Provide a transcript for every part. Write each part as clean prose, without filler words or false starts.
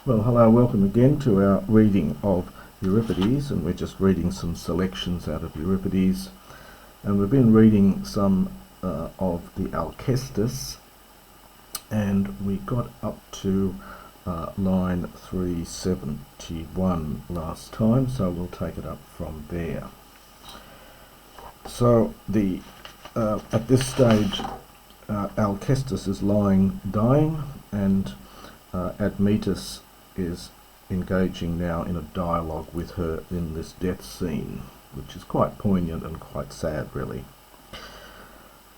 Well, hello, welcome again to our reading of Euripides, and we're just reading some selections out of Euripides, and we've been reading some of the Alkestis, and we got up to line 371 last time, so we'll take it up from there. So the at this stage Alkestis is dying, and Admetos is engaging now in a dialogue with her in this death scene, which is quite poignant and quite sad, really.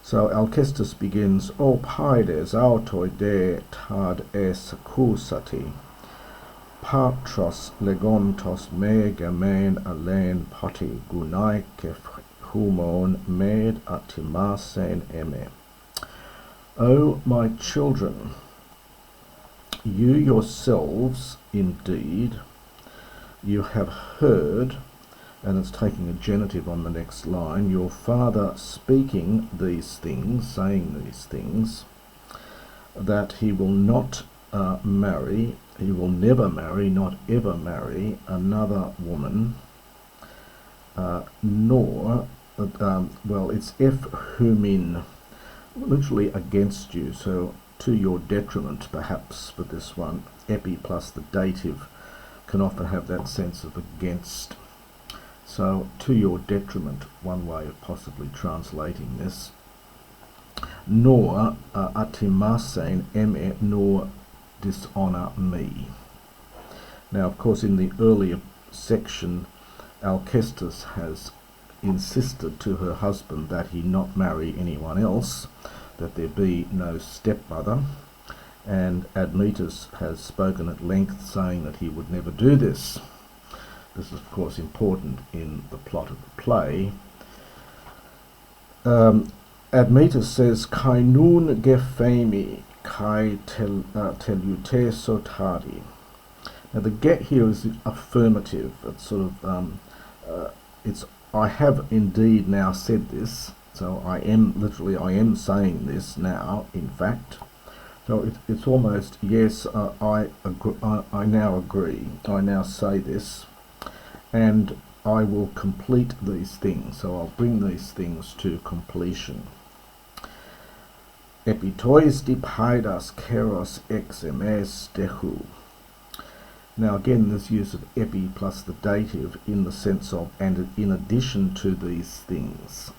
So Alkestis begins, O Paides autoide tad es accusati, patros legontos me gemen alen poti gunai ke humon med atimasen eme. O my children, you yourselves, indeed, you have heard, and it's taking a genitive on the next line, your father speaking these things, saying these things, that he will not marry, he will never marry, not ever marry another woman, nor, well, it's humin, literally against you, so to your detriment, perhaps, for this one. Epi plus the dative can often have that sense of against. So, to your detriment, one way of possibly translating this. Nor atimasen eme, nor dishonour me. Now, of course, in the earlier section, Alkestis has insisted to her husband that he not marry anyone else, that there be no stepmother, and Admetos has spoken at length saying that he would never do this. This is of course important in the plot of the play. Admetos says, Kai nun gefemi, kai telute sotari. Now the get here is affirmative. It's sort of, it's I have indeed now said this. So I am saying this now, in fact. So it's almost, yes, I now agree. I now say this, and I will complete these things. So I'll bring these things to completion. Epitois dipaidas keros ex emes dehu. Now again, this use of epi plus the dative in the sense of, and in addition to these things.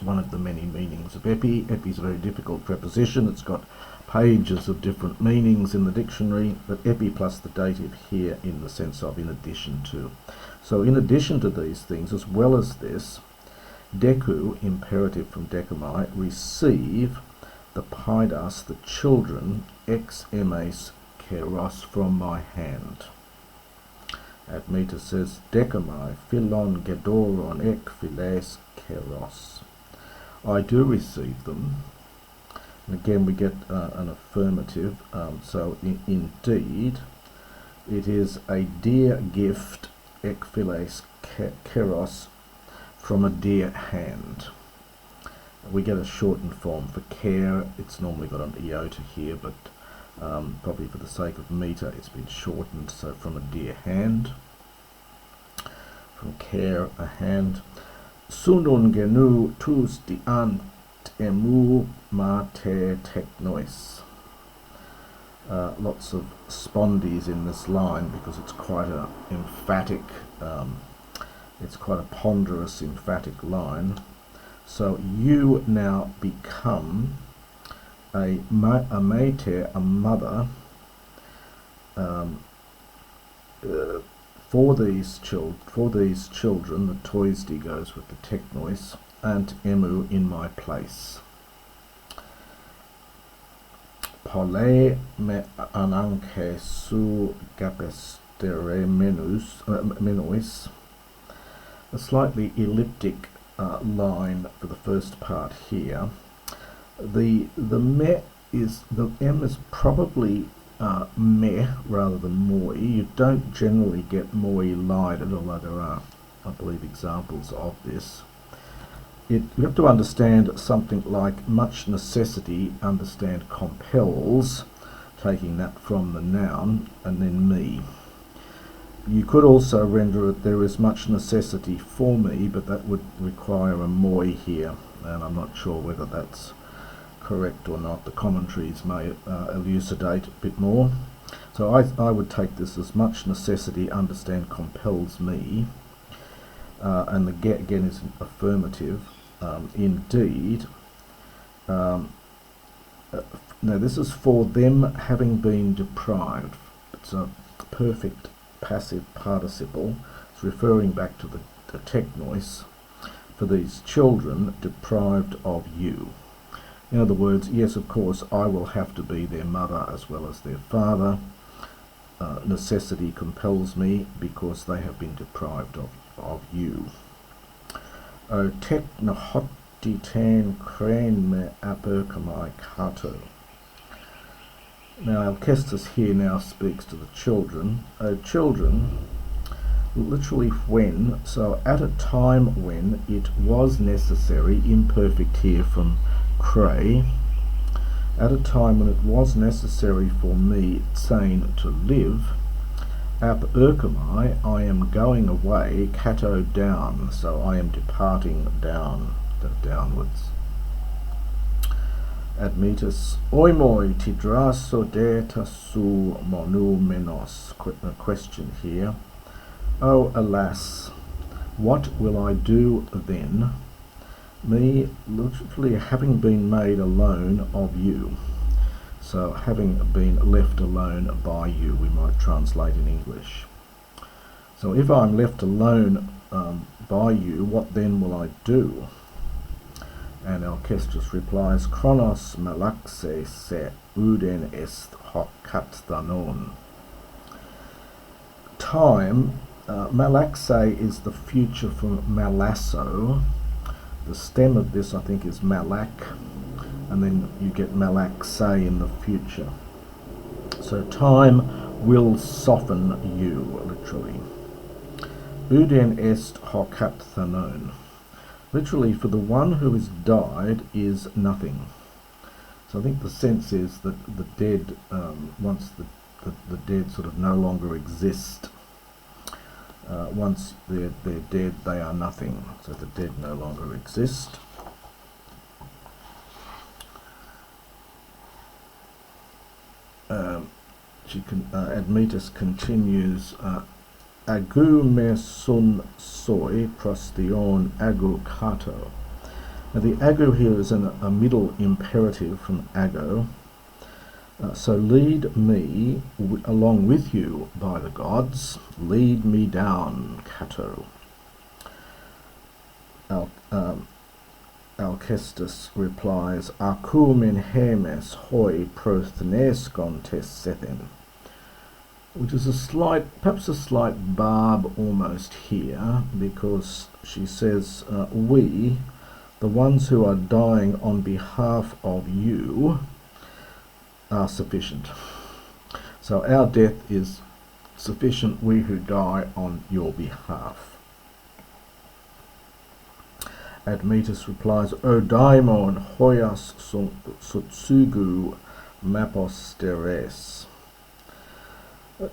One of the many meanings of epi. Epi is a very difficult preposition. It's got pages of different meanings in the dictionary, but epi plus the dative here in the sense of in addition to. So in addition to these things, as well as this, deku, imperative from decamai, receive the paidas, the children, ex emes keros, from my hand. Admetos says, decamai, philon gedoron ek philes keros. I do receive them. And again we get an affirmative, so indeed it is a dear gift, ek philes keros, from a dear hand. We get a shortened form for care. It's normally got an iota here, but probably for the sake of meter it's been shortened, so from a dear hand. From care, a hand. Sunun genu tus diant emu mate technois. Lots of spondies in this line because it's quite a emphatic, it's quite a ponderous, emphatic line. So you now become a mater, a mother, for these children, the toisdi goes with the technois, and emu, in my place. Pole me ananke su gapestere menois. A slightly elliptic line for the first part here. The me is, the m is probably meh rather than moi. You don't generally get moi lided, although there are, I believe, examples of this. You have to understand something like much necessity, understand compels, taking that from the noun, and then me. You could also render it, there is much necessity for me, but that would require a moi here, and I'm not sure whether that's correct or not. The commentaries may elucidate a bit more. So I would take this as much necessity, understand, compels me, and the get again is an affirmative. Indeed, now this is for them having been deprived. It's a perfect passive participle. It's referring back to the teknois, for these children deprived of you. In other words, yes, of course, I will have to be their mother as well as their father. Necessity compels me because they have been deprived of you. O teknohoti ten kren me aperkamai kato. Now Alkestis here now speaks to the children. O children, literally when, so at a time when it was necessary, imperfect here from Cray, at a time when it was necessary for me, Tsane, to live, ap urkamai, I am going away, kato down, so I am departing down, downwards. Admetos, oimoi tidraso deta su monu menos. Question here. Oh, alas, what will I do then? Me, literally having been made alone of you. So having been left alone by you, we might translate in English. So if I'm left alone by you, what then will I do? And Alkestis replies, Chronos malaxe se uden est hoc kathanon. Time, malaxe is the future from malasso. The stem of this, I think, is malak, and then you get malaxe in the future. So time will soften you, literally. Uden est hoc kathanon. Literally, for the one who has died is nothing. So I think the sense is that the dead, once the dead sort of no longer exist, once they're dead, they are nothing. So the dead no longer exist. Admetos continues, agu me sun soi prostion agu kato. Now the agu here is a middle imperative from ago. So lead me along with you by the gods, lead me down, kato. Alkestis replies, aku min hemes hoi prothnesgon tes sethen. Which is perhaps a slight barb almost here, because she says, we, the ones who are dying on behalf of you, are sufficient. So our death is sufficient, we who die on your behalf. Admetos replies, O daimon hoias sutsugu mapos teres.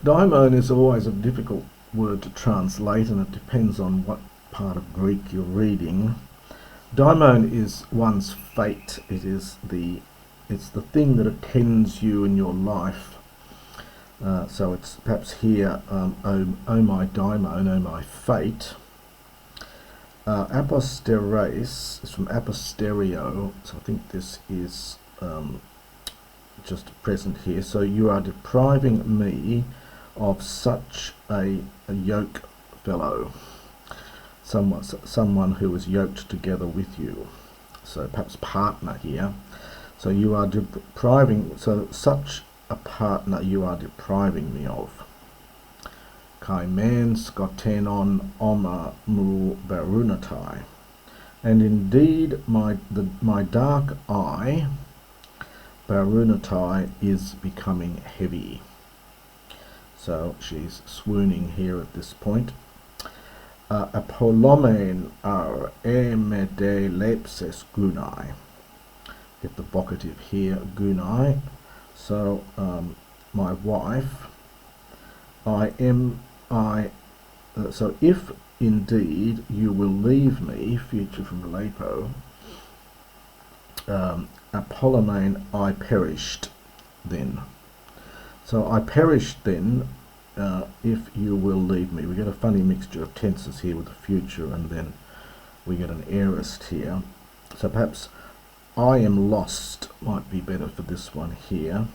Daimon is always a difficult word to translate, and it depends on what part of Greek you're reading. Daimon is one's fate. It's the thing that attends you in your life. So it's perhaps here, oh my daimon, oh my fate. Aposteres is from aposterio, so I think this is just present here. So you are depriving me of such a yoke fellow, someone who is yoked together with you. So perhaps partner here. So you are depriving, so such a partner you are depriving me of. Kai men skotenon oma mu barunatai. And indeed my dark eye, barunatai, is becoming heavy. So she's swooning here at this point. Apollomen ar emede lepses gunai. Get the vocative here, gunai. So my wife, so if indeed you will leave me, future from Lepo, Apollomain, I perished then. So I perished then, if you will leave me. We get a funny mixture of tenses here with the future, and then we get an aorist here. So perhaps I am lost might be better for this one here.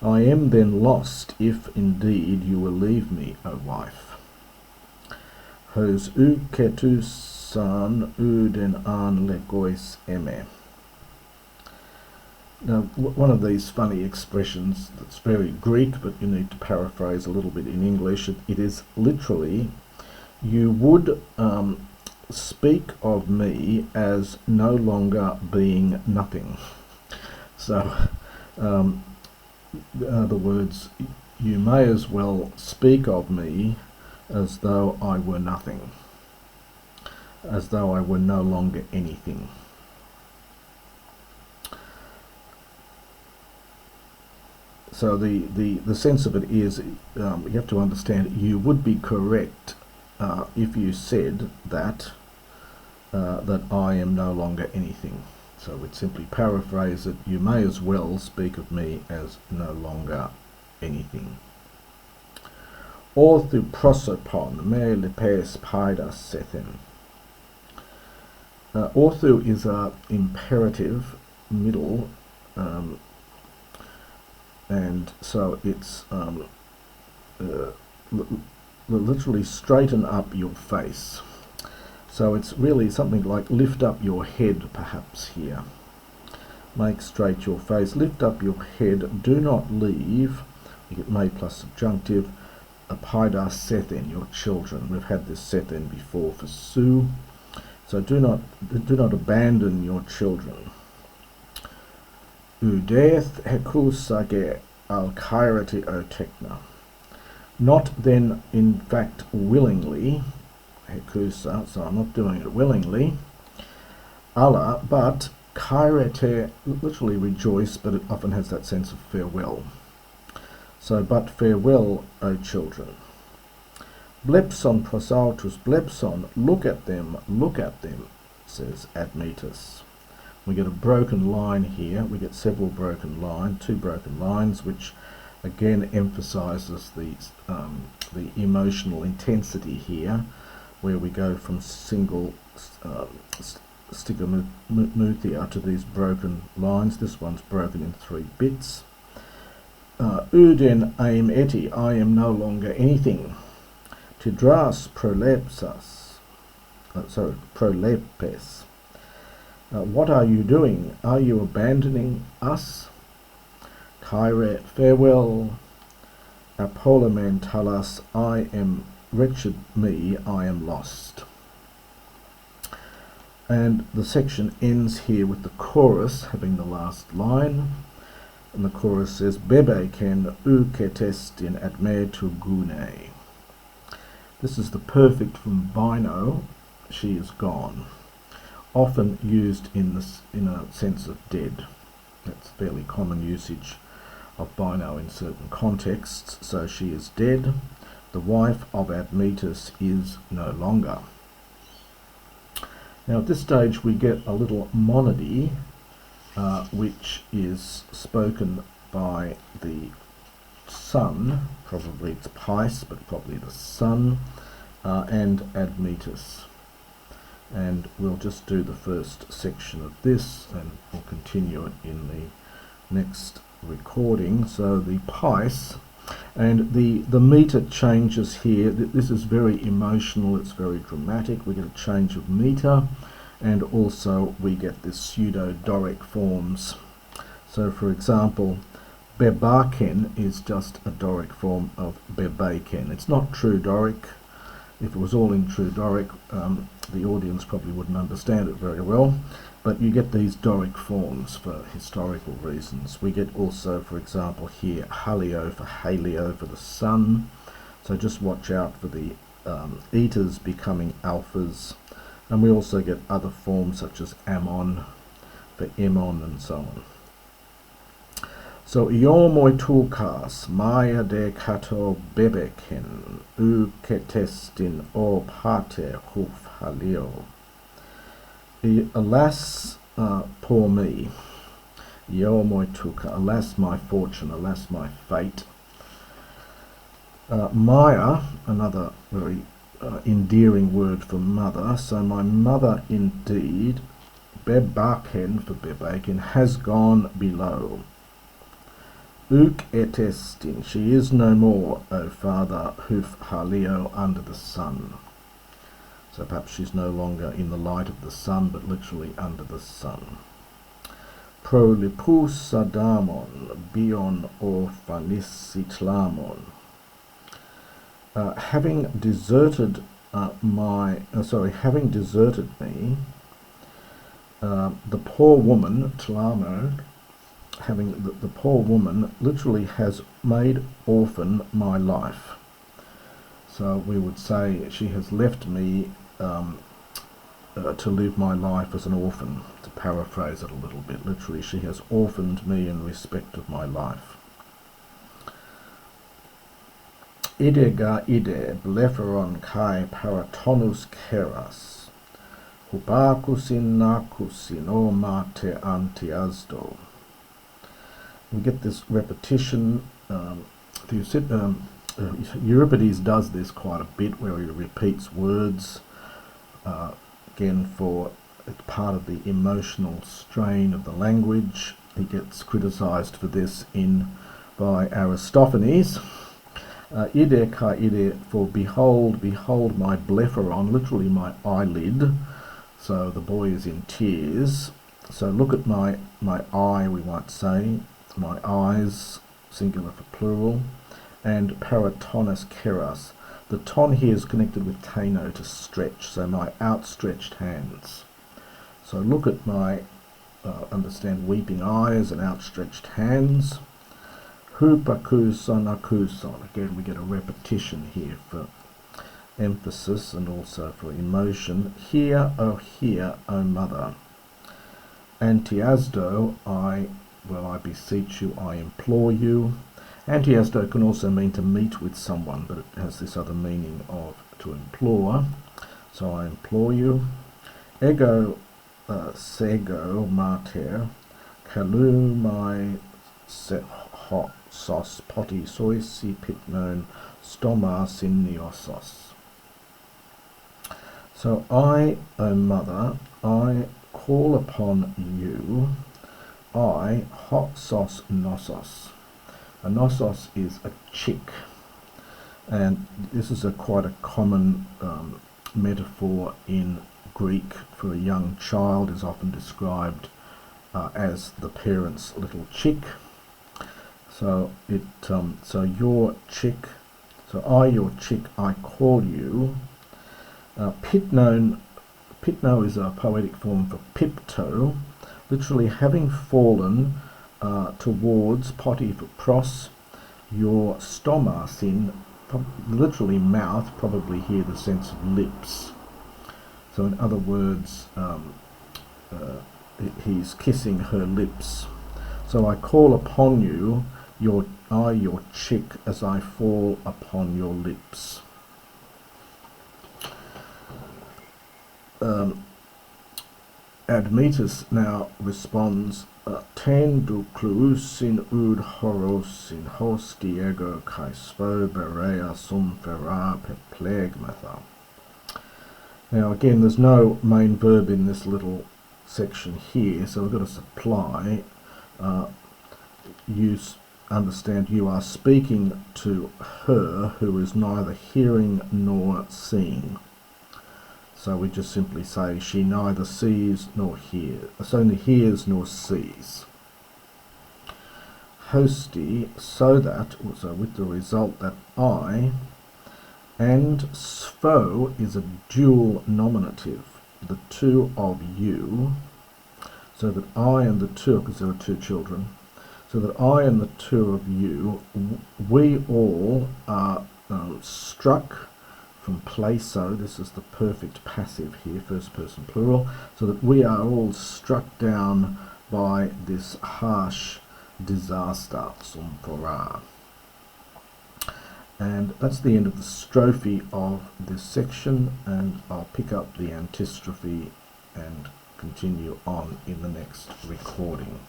I am then lost if indeed you will leave me, O wife. Hos uketusan uden an legois eme. Now, one of these funny expressions that's very Greek, but you need to paraphrase a little bit in English. It is literally, you would speak of me as no longer being nothing. So, the words, you may as well speak of me as though I were nothing, as though I were no longer anything. So the sense of it is, you have to understand, you would be correct if you said that that I am no longer anything. So we'd simply paraphrase it, you may as well speak of me as no longer anything. Orthu prosopon me lepes paidas sethem. Orthu is a imperative middle, and so it's literally straighten up your face. So it's really something like lift up your head, perhaps here. Make straight your face, lift up your head, do not leave. You get may plus subjunctive, paidas sethen, your children. We've had this sethen before for su. So do not abandon your children. Udeth hekusage alkairati o tekna. Not then, in fact, willingly, hekusa, so I'm not doing it willingly, Allah, but kairete, literally rejoice, but it often has that sense of farewell. So, but farewell, O children. Blepson prosautus, blepson, look at them, says Admetos. We get a broken line here. We get several broken lines, 2 broken lines, which again emphasizes the emotional intensity here, where we go from single stigomuthia to these broken lines. This one's broken in 3 bits. Uden aim eti, I am no longer anything. Tidras prolepsas, prolepes. What are you doing? Are you abandoning us? Kaire, farewell. Apollomen talas, I am wretched me, I am lost. And the section ends here with the chorus having the last line. And the chorus says, Bebe ken uketestin admetu gune. This is the perfect from bino, she is gone. Often used in a sense of dead. That's fairly common usage of bino in certain contexts. So she is dead. The wife of Admetos is no longer. Now at this stage we get a little monody, which is spoken by the sun, probably it's Pais, but probably the sun, and Admetos. And we'll just do the first section of this, and we'll continue it in the next recording. So the Pais, and the meter changes here. This is very emotional, it's very dramatic. We get a change of meter, and also we get this pseudo-Doric forms. So for example, Bebaken is just a Doric form of Bebaken. It's not true Doric. If it was all in true Doric, the audience probably wouldn't understand it very well, but you get these Doric forms for historical reasons. We get also, for example, here Halio for Halio for the sun, so just watch out for the etas becoming alphas, and we also get other forms such as Ammon for Ammon and so on. So iomoi tukas maya de kato bebeken uketestin o pater huf halio. Alas, poor me. Iomoi tuka, alas my fortune, alas my fate. Maya, another very endearing word for mother. So my mother indeed, bebaken for bebaken, has gone below. Uk etestin, she is no more, O father, huf halio, under the sun. So perhaps she's no longer in the light of the sun, but literally under the sun. Prolipus adamon, bion orphanissitlamon. Having deserted having deserted me, the poor woman, Tlamo, having the poor woman literally has made orphan my life. So we would say she has left me to live my life as an orphan, to paraphrase it a little bit. Literally, she has orphaned me in respect of my life. Idega ide blepharon kai paratonus keras, hubakusin nakusin o mate antiasdo. We get this repetition. Euripides does this quite a bit, where he repeats words, again for part of the emotional strain of the language. He gets criticised for this by Aristophanes. Ide kai ide, for behold, behold my blepharon, literally my eyelid. So the boy is in tears. So look at my eye, we might say, my eyes, singular for plural, and paratonus keras. The ton here is connected with tano, to stretch, so my outstretched hands. So look at my, understand, weeping eyes and outstretched hands. Hupakuson akuson. Again, we get a repetition here for emphasis and also for emotion. Hear, O mother. Antiasdo, I beseech you, I implore you. Antiasdo can also mean to meet with someone, but it has this other meaning of to implore. So I implore you. Ego sego mater, kalu my hot sos poti soisi pitnon stoma siniosos. So I, O mother, I call upon you. I, hot sauce nosos. A nosos is a chick, and this is quite a common metaphor in Greek for a young child, is often described as the parent's little chick. So so your chick, so I, your chick, I call you. Pitno is a poetic form for pipto, literally having fallen towards, poti for pros, your stoma sin, literally mouth, probably here the sense of lips. So in other words, he's kissing her lips. So I call upon you, your chick, as I fall upon your lips. Admetos now responds, ten duclus in ud horos in hos diego kai spo berea sum fera peplegmatha. Now again, there's no main verb in this little section here, so we've got to supply. You understand, you are speaking to her who is neither hearing nor seeing. So we just simply say she neither sees nor hears, so neither hears nor sees. Hosti, so with the result that I, and spho is a dual nominative, the two of you, so that I and the two, because there are two children, so that I and the two of you, we all are struck from plaso, this is the perfect passive here, first person plural, so that we are all struck down by this harsh disaster sum fora. And that's the end of the strophe of this section, and I'll pick up the antistrophe and continue on in the next recording.